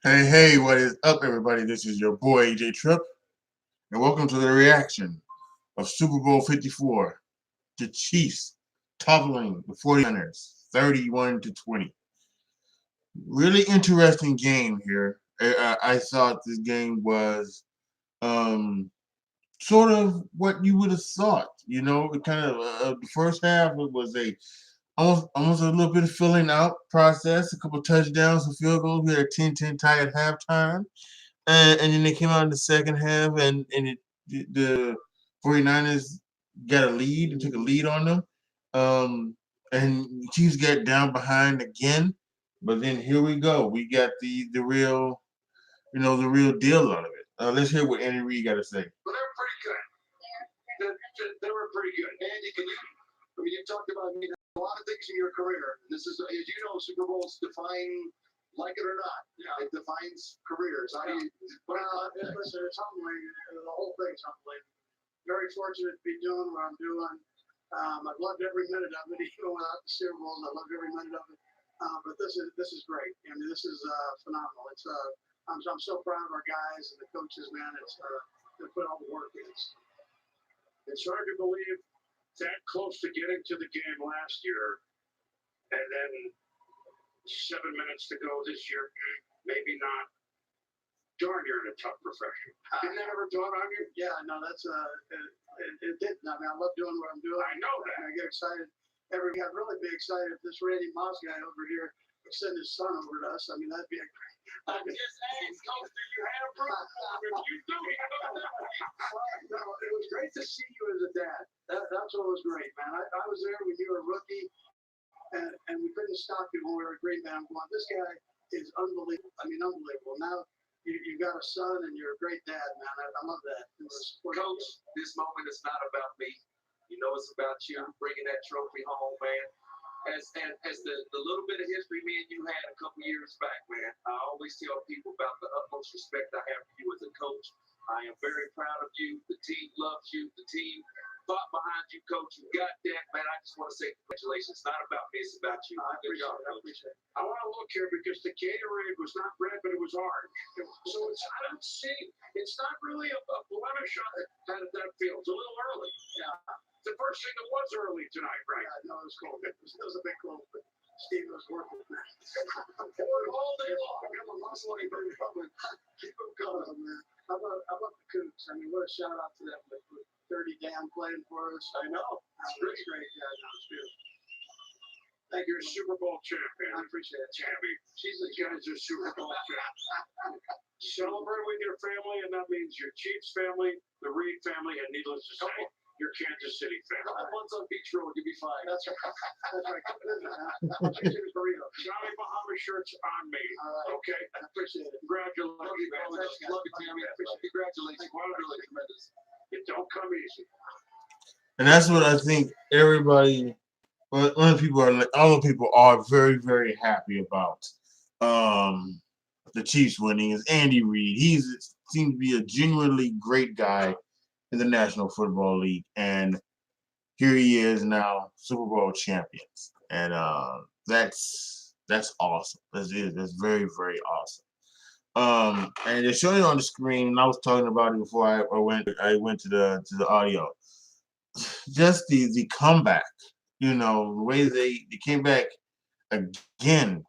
Hey, what is up, everybody? This is your boy, AJ Tripp, and welcome to the reaction of Super Bowl 54. The Chiefs toppling the 49ers 31-20. Really interesting game here. I thought this game was sort of what you would have thought. You know, it kind of the first half it was almost a little bit of filling out process, a couple touchdowns, some field goals. We had a 10-10 tie at halftime. And then they came out in the second half, the 49ers got a lead and took a lead on them. And Chiefs got down behind again. But then here we go. We got the real, the real deal out of it. Let's hear what Andy Reid got to say. Well, they were pretty good. They were pretty good. Andy, you talked about a lot of things in your career. This is, as you know, Super Bowls define, like it or not, it defines careers. How do you? Listen, it's humbling. The whole thing's humbling. Very fortunate to be doing what I'm doing. I've loved every minute of it, even without the Super Bowls. I loved every minute of it. But this is great. I mean, this is phenomenal. I'm so proud of our guys and the coaches, man. They put all the work in. It's hard to believe that close to getting to the game last year, and then 7 minutes to go this year. Maybe not. Darn, you're in a tough profession. Didn't that ever dawn on you? Yeah, no, that's it didn't. I mean, I love doing what I'm doing. I know that. I get excited. I'd really be excited if this Randy Moss guy over here would send his son over to us. I mean, that'd be a great. I just asked, Coach, do you have proof? If you do, no, it was great to see you as a dad. That's what was great, man. I was there when you were a rookie, and we couldn't stop you when we were a great man. This guy is unbelievable. I mean, unbelievable. Now you got a son, and you're a great dad, man. I love that. Coach, this moment is not about me. You know, it's about you bringing that trophy home, man. As the little bit of history me and you had a couple years back, man, I always tell people about the utmost respect I have for you as a coach. I am very proud of you. The team loves you. The team fought behind you, Coach. You got that, man. I just want to say congratulations. It's not about me. It's about you. I appreciate it. I want to look here because the Gatorade was not red, but it was orange. So I don't see. It's not really a blemish on that field. It's a little early. Yeah. The first thing that was early tonight, right? Yeah, no, it was cold. It was a bit cold, but Steve was working. All day long. I'm a muscle keep them going, man. How about the Cougs? I mean, what a shout out to them with 30 down playing for us. I know. It's great. Yeah, no, it's beautiful. Thank you, Super Bowl champion. I appreciate it. Tammy. She's a Super Bowl champion. Celebrate with your family, and that means your Chiefs family, the Reid family, and needless to say, your Kansas City family. Couple months on Beach Road, you'll be fine. That's right. Johnny Bahama shirts on me. Okay. I appreciate it. Congratulations. Love you, Tammy. Congratulations. Really tremendous. It don't come easy. And that's what I think everybody, all the people are very, very happy about. The Chiefs winning is Andy Reid. He seems to be a genuinely great guy in the National Football League, and here he is now, Super Bowl champions, and that's awesome. That's very, very awesome. And they're showing it on the screen, and I was talking about it before I went to the audio. Just the comeback, the way they came back again.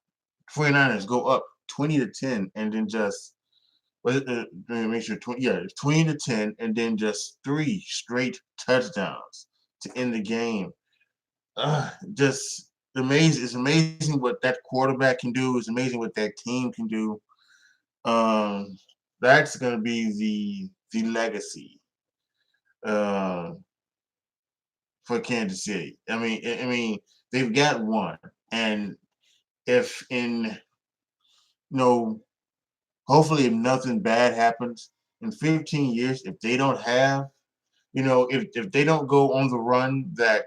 49ers go up 20-10, and then just let me make sure 20-10, and then just 3 straight touchdowns to end the game. Just amazing. It's amazing what that quarterback can do. It's amazing what that team can do. That's going to be the legacy for Kansas City. I mean, they've got one, and if hopefully if nothing bad happens in 15 years, if they don't have, if they don't go on the run that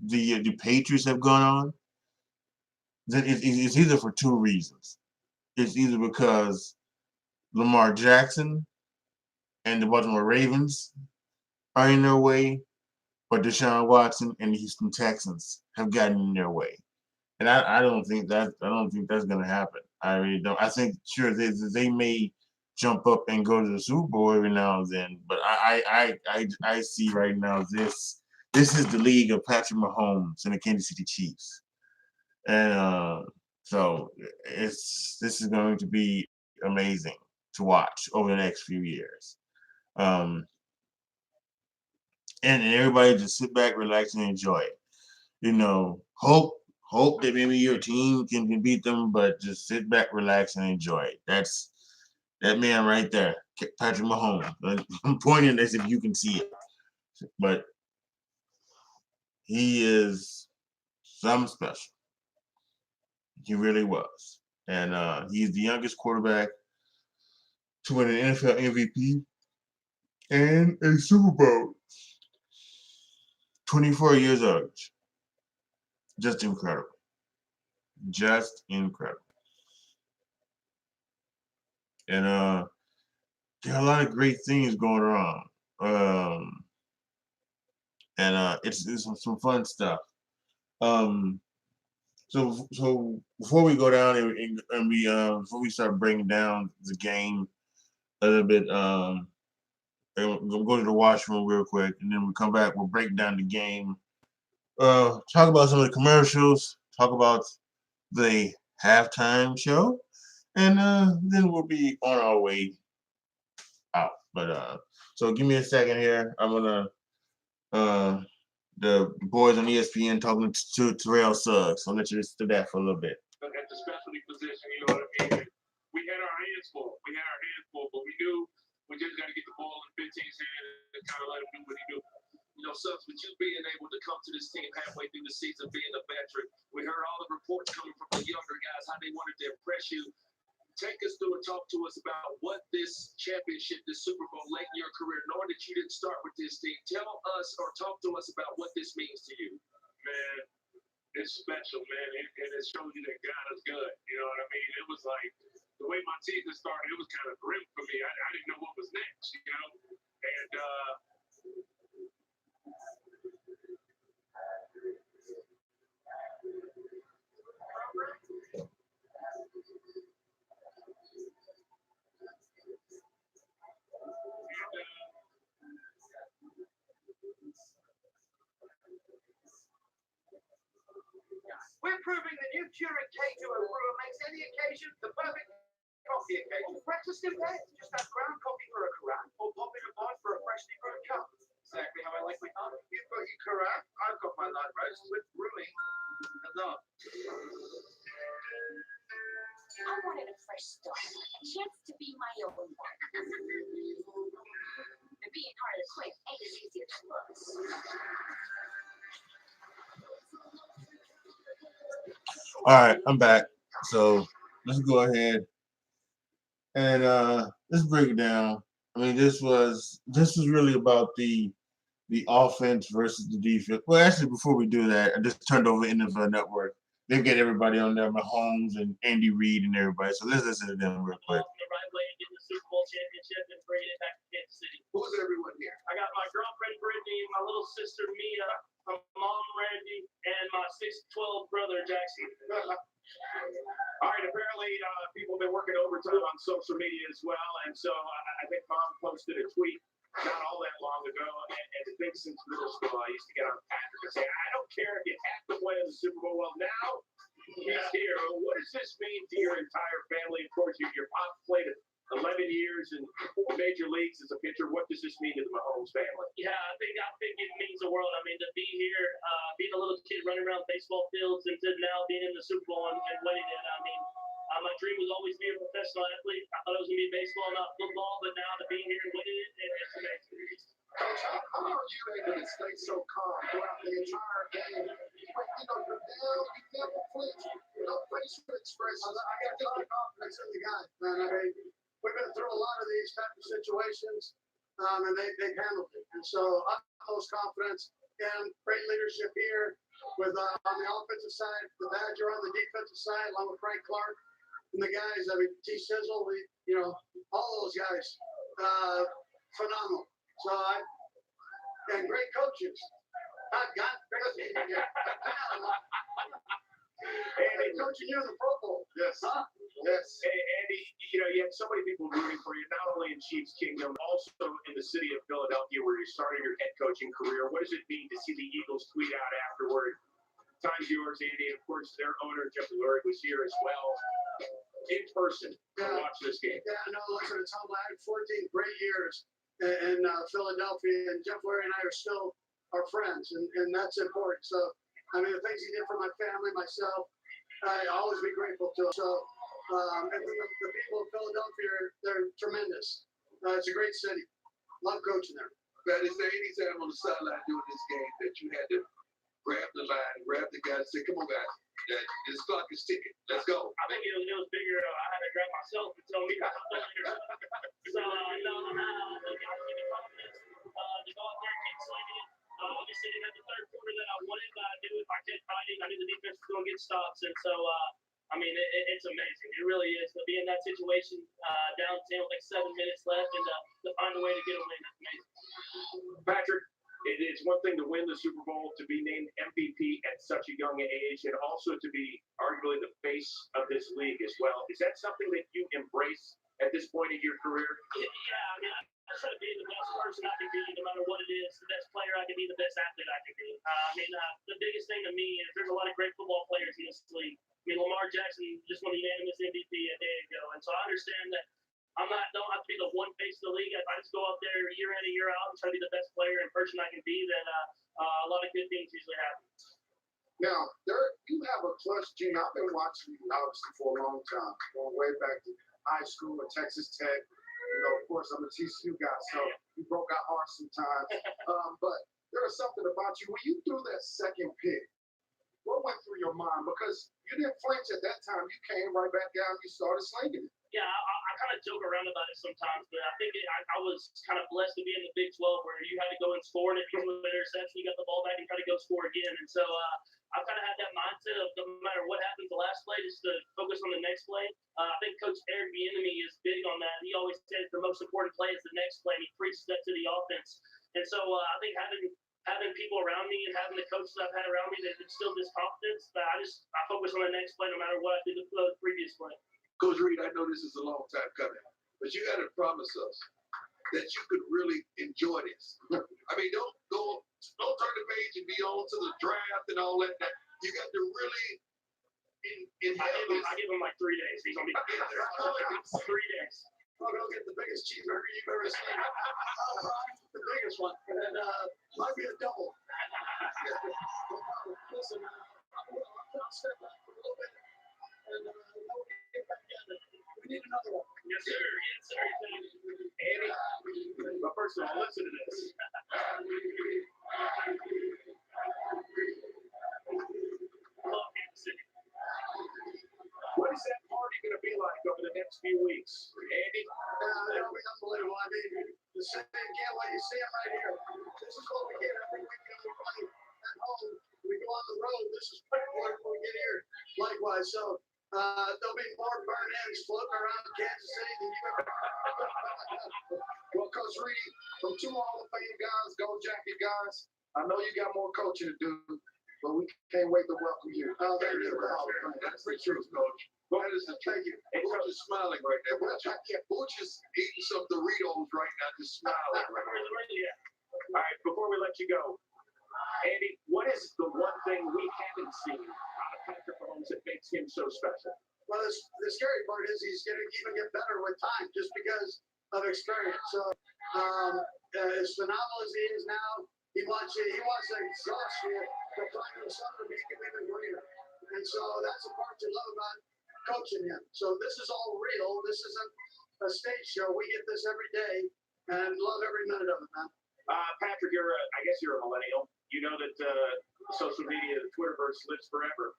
the Patriots have gone on, then it's either for 2 reasons. It's either because Lamar Jackson and the Baltimore Ravens are in their way, but Deshaun Watson and the Houston Texans have gotten in their way. And I don't think that's gonna happen. I really don't. I think sure they may jump up and go to the Super Bowl every now and then, but I see right now this is the league of Patrick Mahomes and the Kansas City Chiefs, and so this is going to be amazing to watch over the next few years, and everybody just sit back, relax, and enjoy it. Hope that maybe your team can beat them, but just sit back, relax, and enjoy it. That's that man right there, Patrick Mahomes. I'm pointing as if you can see it, but he is something special. He really was, and he's the youngest quarterback to win an NFL MVP and a Super Bowl. 24 years old. Just incredible. Just incredible. And there are a lot of great things going on. And it's some fun stuff. So before we go down and we before we start breaking down the game a little bit, we'll go to the washroom real quick, and then we come back. We'll break down the game. Talk about some of the commercials. Talk about the halftime show, and then we'll be on our way out. But so give me a second here. I'm gonna the boys on ESPN talking to Terrell Suggs. I'll let you listen to that for a little bit. At the specialty position, you know what I mean? We had our hands full. But we knew we just got to get the ball in 15's hand and kind of let him do what he do. You know, Suggs, with you being able to come to this team halfway through the season, being a veteran, we heard all the reports coming from the younger guys, how they wanted to impress you. Take us through and talk to us about what this championship, this Super Bowl late in your career, knowing that you didn't start with this team. Tell us or talk to us about what this means to you. Man, it's special, man. And it shows you that God is good. You know what I mean? It was like the way my season started, it was kind of grim for me. I didn't know what was next, you know? And we're proving the new Keurig K2 brewer makes any occasion the perfect coffee occasion. Breakfast in bed, just add ground coffee for a carafe or pop in a pod for a freshly brewed cup. Exactly how I like my coffee. You've got your carafe, I've got my light roast with brewing and love. I wanted a fresh start, a chance to be my own one. And being hard to quit ain't as easy as it looks. All right, I'm back. So let's go ahead and let's break it down. I mean, this was really about the offense versus the defense. Well, actually, before we do that, I just turned over NFL Network. They've got everybody on there, Mahomes and Andy Reid and everybody. So let's listen to them real quick. The right way and get the Super Bowl championship and bring it back to Kansas City. Who's everyone here? I got my girlfriend Brittany, my little sister Mia, my mom Randy, and my 6'12" brother Jackson. all right, apparently people have been working overtime on social media as well. And so I think Mom posted a tweet not all that long ago. And I think since middle school, I used to get on Patrick and say, I don't care if you have to play in the Super Bowl. Well, now he's here. What does this mean to your entire family? Of course, your pop played 11 years in major leagues as a pitcher. What does this mean to the Mahomes family? Yeah, I think it means the world. I mean, to be here, being a little kid running around baseball fields, and to now being in the Super Bowl and winning it. I mean, my dream was always be a professional athlete. I thought it was going to be baseball, not football, but now to be here and winning it, it's amazing. Coach, how are you able to stay so calm throughout the entire game? You're down, you never flinch, no facial expressions. I got a lot of confidence in the guys, man. I mean, we've been through a lot of these type of situations, and they've handled it. And so utmost confidence and great leadership here with on the offensive side, the Badger on the defensive side, along with Frank Clark and the guys. I mean, T. Sizzle, all those guys, phenomenal. So and great coaches. I've got crazy. Andy, Coaching you in the Pro Bowl. yes. Huh? Yes. Hey, Andy, you had so many people rooting for you, not only in Chiefs Kingdom, also in the city of Philadelphia, where you started your head coaching career. What does it mean to see the Eagles tweet out afterward? Time's yours, Andy. And of course, their owner, Jeff Lurie, was here as well in person to watch this game. Yeah, no, listen, it's humble. I had 14 great years in Philadelphia, and Jeff Lurie and I are still our friends, and that's important. So, I mean, the things he did for my family, myself, I'll always be grateful to him. So, and the people of Philadelphia, they're tremendous. It's a great city. Love coaching there. But is there any time on the sideline during this game that you had to grab the line, grab the guy, and say, "Come on, guys, this clock is ticking. Let's go." I think it was bigger. I had to grab myself and tell me. So, no, I was getting confidence to go out there and keep slinging it. Obviously, didn't have the third quarter that I wanted, but I knew if I kept fighting, I knew the defense was going to get stops. And so, I mean, it's amazing. It really is. To be in that situation, down 10 with like 7 minutes left, and to find a way to get a win, that's amazing. Patrick, it's one thing to win the Super Bowl, to be named MVP at such a young age, and also to be arguably the face of this league as well. Is that something that you embrace at this point in your career? Yeah, I mean, I try to be the best person I can be, no matter what it is, the best player I can be, the best athlete I can be. I mean, the biggest thing to me is there's a lot of great football players in this league. I mean, Lamar Jackson just won the unanimous MVP a day ago, and so I understand that don't have to be the one face of the league. If I just go out there year in and year out and try to be the best player and person I can be, then a lot of good things usually happen. Now, you have a clutch gene. I've been watching you obviously for a long time, going way back to high school at Texas Tech. You know, of course, I'm a TCU guy, so you broke our hearts sometimes. But there was something about you when you threw that second pick. What went through your mind? Because you didn't flinch at that time. You came right back down. You started slinging it. Yeah, I kind of joke around about it sometimes, but I think I was kind of blessed to be in the Big 12 where you had to go and score, and if you threw an interception, you got the ball back and try to go score again. And so I've kind of had that mindset of no matter what happens the last play, just to focus on the next play. I think Coach Eric Bieniemy is big on that. He always says the most important play is the next play, and he preaches that to the offense. And so I think having people around me and having the coaches I've had around me that instilled this confidence, that I focus on the next play no matter what I did the previous play. Coach Reed, I know this is a long time coming, but you got to promise us that you could really enjoy this. I mean, don't turn the page and be on to the draft and all that. You got to really I give him like 3 days. He's gonna be in there. 3 days. I'm going to get the biggest cheeseburger you've ever seen. The biggest one. And then might be a double. Listen, I'm going to step back for a little bit. And we'll get back in. We need another one. Yes, sir. Yes, sir. Andy, but first of all, listen to this. Love Kansas City. What is that party going to be like over the next few weeks? Andy? It'll be unbelievable. I mean, the same can't let you see them right here. This is what we get every weekend we play at home. We go on the road. This is what we get here. Likewise, so there'll be more burn ends floating around Kansas City than you ever. Well, Coach Reed, from two Hall of Fame guys, Gold Jacket guys, I know you got more coaching to do, but we can't wait to welcome you. Thank you. That's the truth, Coach. That is the truth. Butch is smiling right there. Butch is eating some Doritos right now, just smiling right now. All right, before we let you go, Andy, what is the one thing we haven't seen out of Patrick Mahomes that makes him so special? Well, the scary part is he's going to even get better with time just because of experience. So as phenomenal as he is now, he wants to exhaust you to find him something to make him even greater. And so that's the part you love about coaching him. So this is all real. This isn't a stage show. We get this every day and love every minute of it, man. Patrick, I guess you're a millennial. You know that social media, the Twitterverse, lives forever.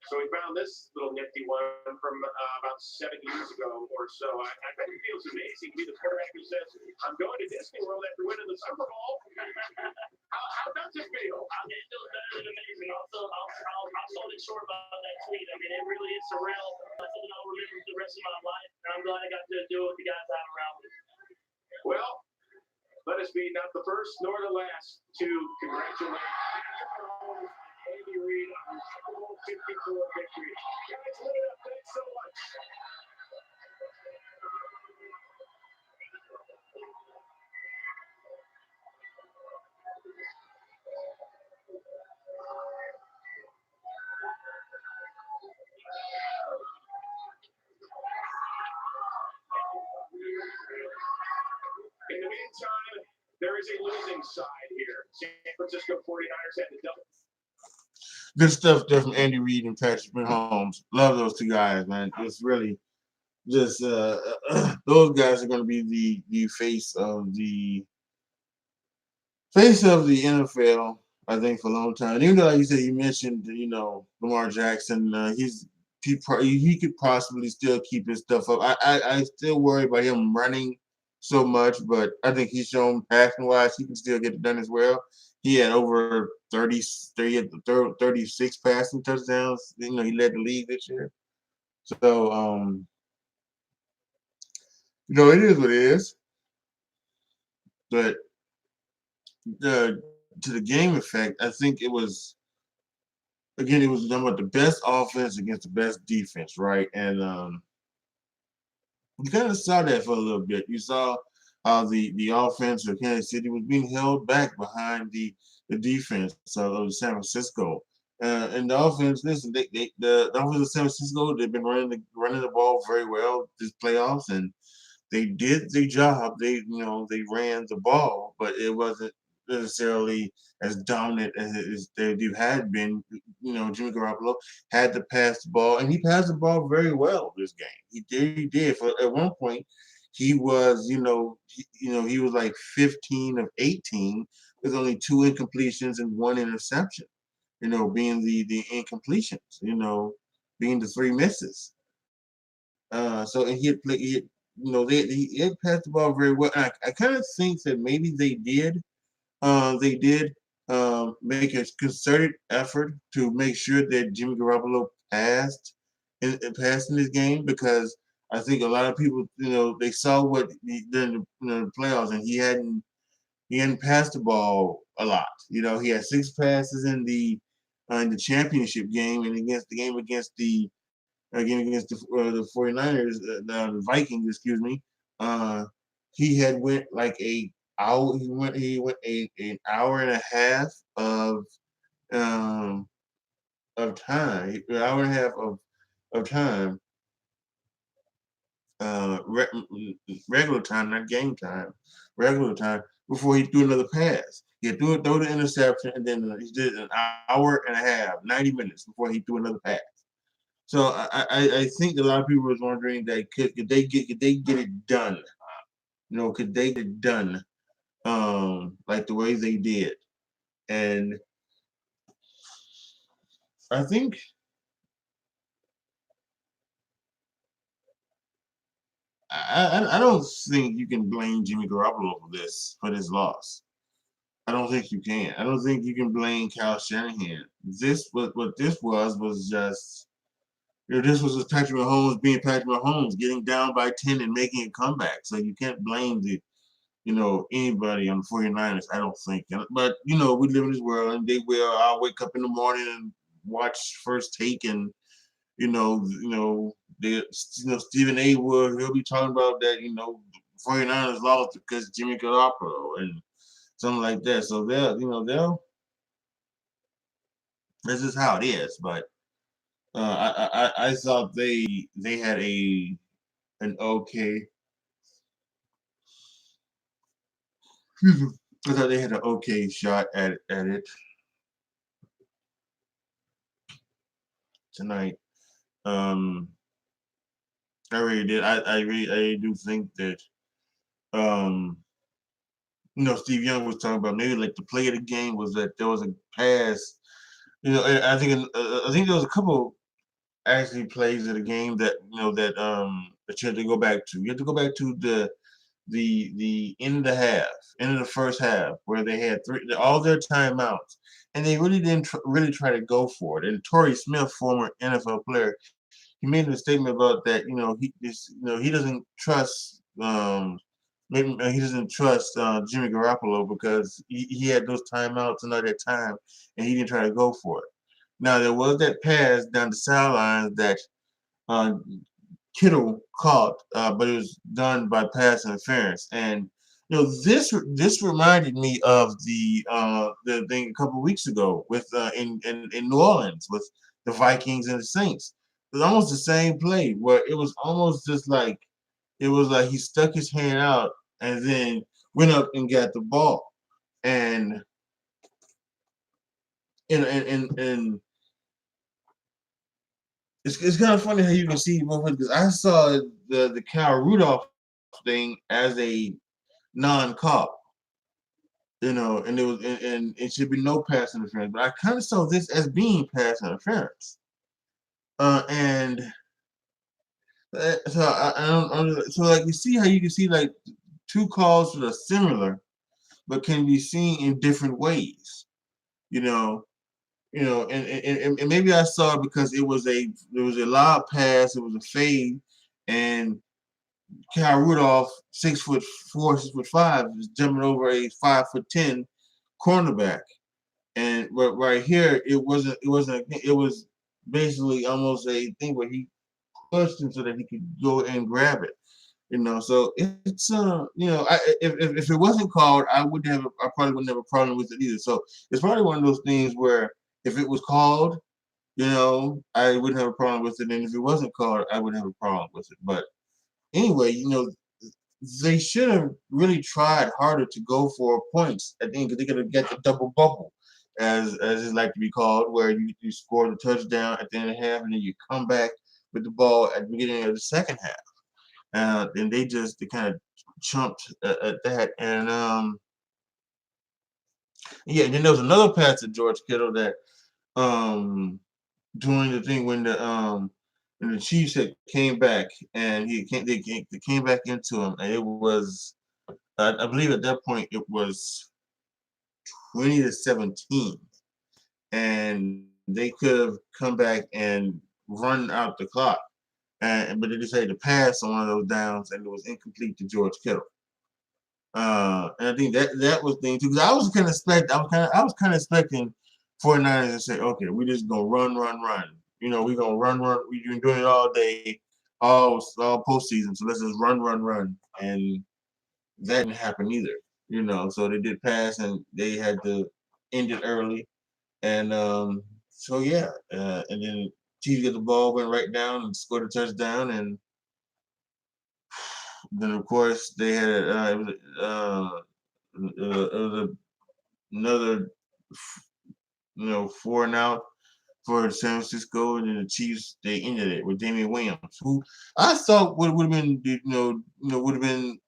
So we found this little nifty one from about 7 years ago or so. I bet it feels amazing to be the quarterback who says, "I'm going to Disney World after winning the Super Bowl." How does it feel? It feels better than amazing. I'll sold it short about that tweet. I mean, it really is surreal. That's something I'll remember for the rest of my life. And I'm glad I got to do it with the guys out around me. Well, let us be not the first nor the last to congratulate is a losing side here. San Francisco 49ers had to double. Good stuff there from Andy Reid and Patrick Mahomes. Love those two guys, man. It's really just those guys are going to be the face of the NFL, I think, for a long time. And even though, like you said, you mentioned, Lamar Jackson, he could possibly still keep his stuff up. I still worry about him running so much, but I think he's shown passing-wise he can still get it done as well. He had over 36 passing touchdowns. He led the league this year. So, it is what it is. But to the game effect, I think it was done with the best offense against the best defense, right? And you kind of saw that for a little bit. You saw how the offense of Kansas City was being held back behind the defense of San Francisco. And the offense, listen, the offense of San Francisco, they've been running the ball very well this playoffs, and they did their job. They ran the ball, but it wasn't necessarily as dominant as they had been. Jimmy Garoppolo had to pass the ball, and he passed the ball very well this game. He did. At one point, he was, he was like 15 of 18 with only 2 incompletions and 1 interception. Being the incompletions. Being the 3 misses. So and he had played. He had passed the ball very well. And I kind of think that maybe they did make a concerted effort to make sure that Jimmy Garoppolo passed in this game, because I think a lot of people, they saw what he did in the playoffs, and he hadn't passed the ball a lot. He had 6 passes in the championship game, and against the 49ers, the Vikings, excuse me. He had went like a hour. He went an hour and a half of time, an hour and a half of time, regular time, not game time, regular time, before he threw another pass. He had throw the interception, and then he did an hour and a half, 90 minutes before he threw another pass. So I think a lot of people was wondering that could they get it done? Could they get it done like the way they did? And I think I don't think you can blame Jimmy Garoppolo for this loss. I don't think you can. I don't think you can blame Kyle Shanahan. What this was just. This was just Patrick Mahomes being Patrick Mahomes, getting down by 10 and making a comeback. So you can't blame anybody on the 49ers, I don't think. But, we live in this world, and I'll wake up in the morning and watch First Take, and, Stephen A. Wood, he'll be talking about that, 49ers lost because Jimmy Garoppolo and something like that. So this is how it is. But I thought they had an okay. I thought they had an okay shot at it tonight. I really did. I really do think that Steve Young was talking about maybe like the play of the game was that there was a pass. I think there was a couple actually plays of the game that that you had to go back to. You have to go back to the end of the first half, where they had all their timeouts, and they really didn't really try to go for it. And Torrey Smith, former NFL player, he made a statement about that. He doesn't trust. Maybe he doesn't trust Jimmy Garoppolo because he had those timeouts and all that time, and he didn't try to go for it. Now there was that pass down the sidelines that uh, Kittle caught, but it was done by pass interference. And this reminded me of the thing a couple of weeks ago with in New Orleans with the Vikings and the Saints. It was almost the same play where it was almost just like he stuck his hand out and then went up and got the ball. and and it's kind of funny how you can see both because I saw the Cal Rudolph thing as a non-call, and it was and it should be no pass interference, but I kind of saw this as being pass interference, and so so like you see how you can see like two calls that are similar but can be seen in different ways, you know. And maybe I saw it because it was a loud pass, it was a fade, and Cal Rudolph, 6'4", 6'5", is jumping over a 5'10" cornerback. And but right here, it was basically almost a thing where he pushed him so that he could go and grab it. So it's if it wasn't called, I probably wouldn't have a problem with it either. So it's probably one of those things where if it was called, I wouldn't have a problem with it, and if it wasn't called, I wouldn't have a problem with it. But anyway, they should have really tried harder to go for points at the end because they could have get the double bubble, as it's like to be called, where you score the touchdown at the end of the half and then you come back with the ball at the beginning of the second half. And they kind of chumped at that. And yeah, and then there was another pass to George Kittle that during the thing when the Chiefs had came back and they came back into him, and it was I believe at that point it was 20-17, and they could have come back and run out the clock, but they decided to pass on one of those downs, and it was incomplete to George Kittle. And I think that was the thing too, because I was kind of expecting 49ers to say, okay, we're just gonna run, run, run. We're gonna run, run. We've been doing it all day, all postseason. So let's just run, run, run. And that didn't happen either. So they did pass, and they had to end it early. And so yeah, and then Chiefs get the ball, went right down and scored a touchdown, and then of course they had it was another 4 and out for San Francisco, and then the Chiefs they ended it with Damian Williams, who I thought would have been would have been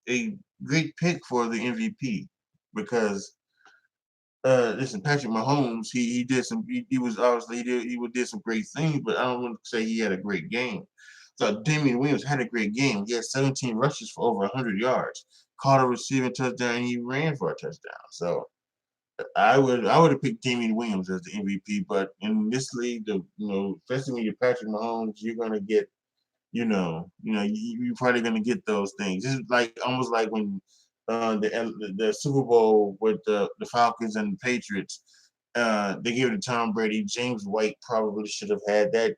a great pick for the MVP because listen, Patrick Mahomes, he did some he was obviously he did some great things, but I don't want to say he had a great game. So Damian Williams had a great game. He had 17 rushes for over 100 yards, caught a receiving touchdown, and he ran for a touchdown. So I would have picked Damian Williams as the MVP, but in this league, especially when you're Patrick Mahomes, you're gonna get, you're probably gonna get those things. It's like almost like when the Super Bowl with the Falcons and the Patriots, they gave it to Tom Brady. James White probably should have had that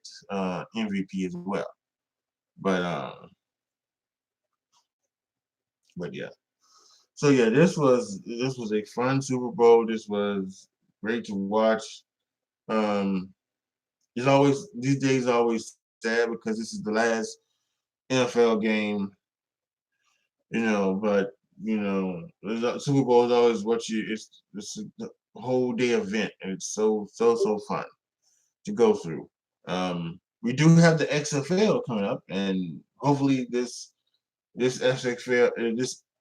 MVP as well, but yeah. So yeah, this was a fun Super Bowl. This was great to watch. Um, it's always these days always sad because this is the last NFL game, But Super Bowl is always it's a whole day event, and it's so fun to go through. We do have the XFL coming up, and hopefully this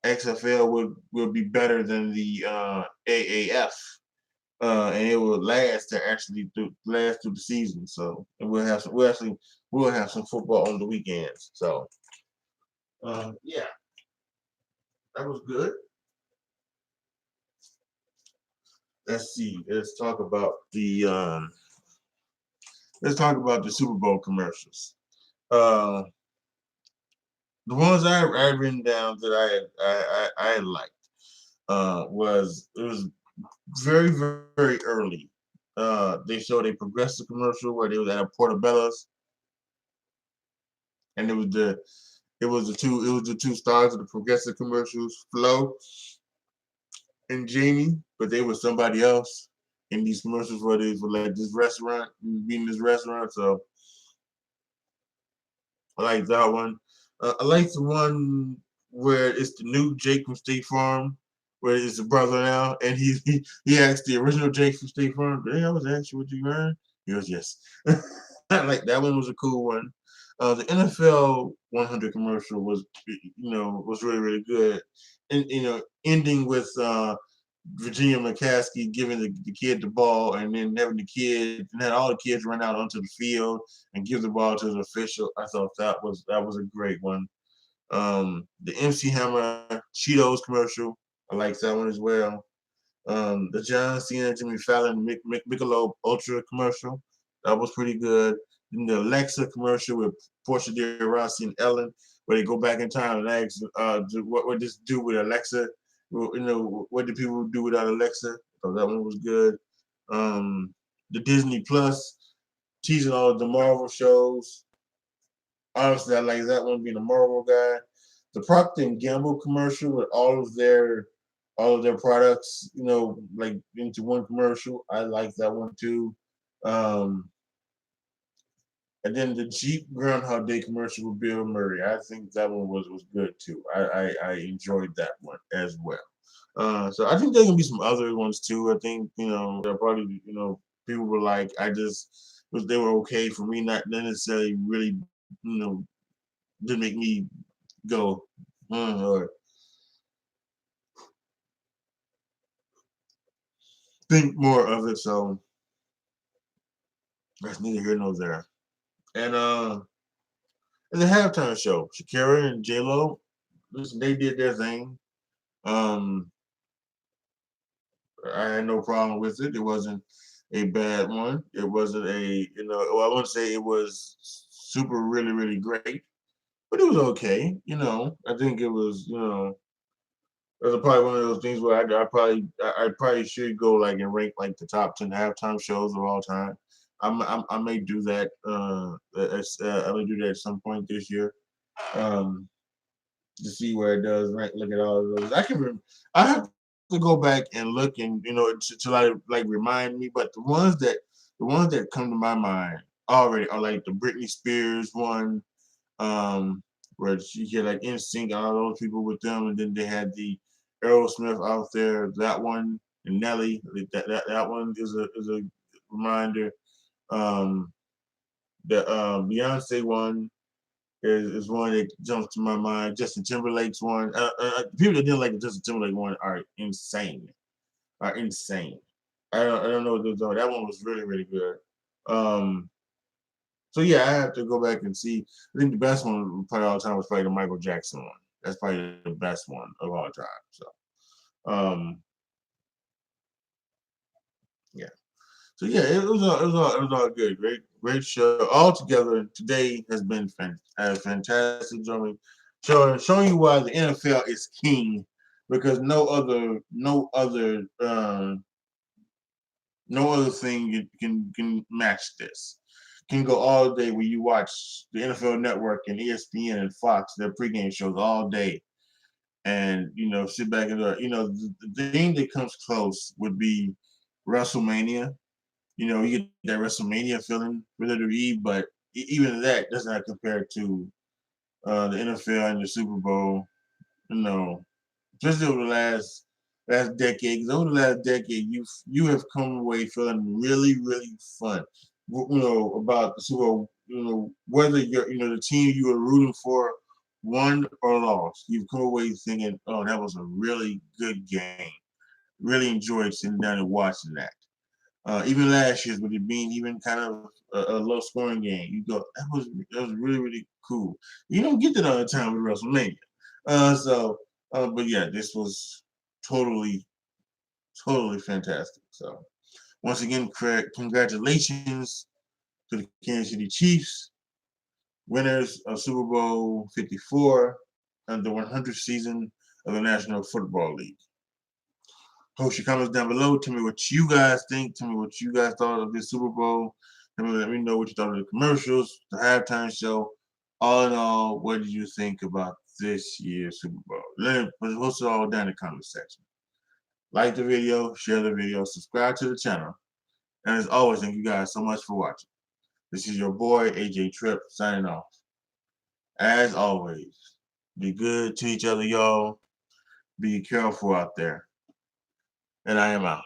XFL will be better than the AAF, and it will last through the season. So, and we'll have some football on the weekends. So, yeah, that was good. Let's see. Let's talk about the Super Bowl commercials. Uh, the ones I written down that I liked was it was very very early. They showed a progressive commercial where they was at a Portobello's, and it was the two stars of the progressive commercials, Flo and Jamie, but they were somebody else in these commercials where they were like this restaurant, being this restaurant. So I like that one. I like the one where it's the new Jake from State Farm, where it's a brother now, and he asked the original Jake from State Farm, "Hey, I was asking what you earned." He goes, "Yes." Like that one was a cool one. The NFL 100 commercial was, was really really good, and ending with Virginia McCaskey giving the kid the ball, and then having the kid and had all the kids run out onto the field and give the ball to the official. I thought that was a great one. The MC Hammer Cheetos commercial, I like that one as well. The John Cena Jimmy Fallon Michelob Ultra commercial, that was pretty good. Then the Alexa commercial with Portia de Rossi and Ellen, where they go back in time and ask, what would this do with Alexa? What do people do without Alexa? So that one was good. The Disney Plus teasing all of the Marvel shows. Honestly, I like that one being a Marvel guy. The Procter and Gamble commercial with all of their products, like into one commercial. I like that one too. Um, and then the Jeep Groundhog Day commercial with Bill Murray. I think that one was good too. I enjoyed that one as well. So I think there can be some other ones too. I think that probably people were like, they were okay for me, not necessarily really didn't make me go or think more of it. So that's neither here nor there. And in the halftime show, Shakira and J Lo, listen, they did their thing. Um, I had no problem with it. It wasn't a bad one. It wasn't I wouldn't say it was super really really great, but it was okay. I think it was it was probably one of those things where I probably should go like and rank like the top 10 halftime shows of all time. I may do that. I may do that at some point this year. Um, to see where it does rank. Look at all of those. I have to go back and look and to like remind me. But the ones that come to my mind already are like the Britney Spears one, where she had like NSYNC and all those people with them, and then they had the Aerosmith out there. That one and Nelly. That one is a reminder. Um, the Beyonce one is one that jumps to my mind. Justin Timberlake's one. People that didn't like the Justin Timberlake one are insane. Are insane. I don't know what those are. That one was really really good. Um, so yeah, I have to go back and see. I think the best one probably all the time was probably the Michael Jackson one. That's probably the best one of all time. So um, yeah. So yeah, it was all good. Great show. All together today has been fantastic. Showing you why the NFL is king, because no other thing can match this. Can go all day when you watch the NFL Network and ESPN and Fox their pregame shows all day, and sit back and the thing that comes close would be WrestleMania. You get that WrestleMania feeling with WWE, but even that does not compare to the NFL and the Super Bowl. Especially over the last decade. Because over the last decade, you have come away feeling really really fun. About the Super Bowl. Whether the team you were rooting for won or lost, you've come away thinking, "Oh, that was a really good game. Really enjoyed sitting down and watching that." Even last year's, with it being even kind of a low scoring game, you go, that was really really cool. You don't get that all the time with WrestleMania. But yeah, this was totally totally fantastic. So once again, congratulations to the Kansas City Chiefs, winners of Super Bowl 54 and the 100th season of the National Football League. Post your comments down below. Tell me what you guys think. Tell me what you guys thought of this Super Bowl. Let me know what you thought of the commercials, the halftime show. All in all, what did you think about this year's Super Bowl? Post it all down in the comment section. Like the video, share the video, subscribe to the channel. And as always, thank you guys so much for watching. This is your boy, AJ Tripp, signing off. As always, be good to each other, y'all. Be careful out there. and I am out.